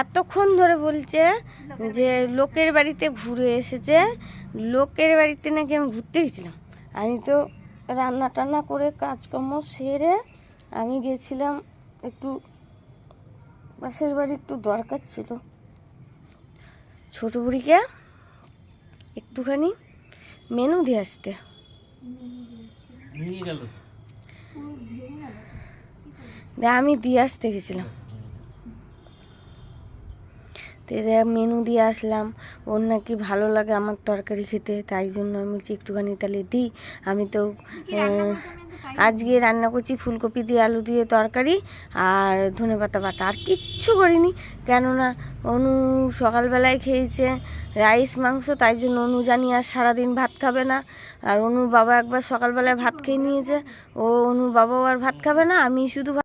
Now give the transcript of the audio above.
এতক্ষণ ধরে বলছে যে লোকের বাড়িতে ঘুরে এসেছে, লোকের বাড়িতে নাকি আমি ঘুরতে গেছিলাম। আমি তো রান্না টান্না করে কাজকর্ম সেরে আমি গেছিলাম একটু পাশের বাড়ি, একটু দরকার ছিল ছোট বুড়িকে একটুখানি মেনু দিয়ে আসতে। আমি দিয়ে আসতে গেছিলাম, তো মেনু দিয়ে আসলাম। ওর নাকি ভালো লাগে আমার তরকারি খেতে, তাই জন্য আমি বলছি একটুখানি তাহলে দিই। আমি তো আজকে রান্না করছি ফুলকপি দিয়ে আলু দিয়ে তরকারি আর ধনেপাতা বাটা, আর কিচ্ছু করিনি। কেননা অনু সকালবেলায় খেয়েছে রাইস মাংস, তাই জন্য অনু জানি আর সারাদিন ভাত খাবে না। আর অনুর বাবা একবার সকালবেলায় ভাত খেয়ে নিয়েছে, অনুর বাবাও আর ভাত খাবে না। আমি শুধু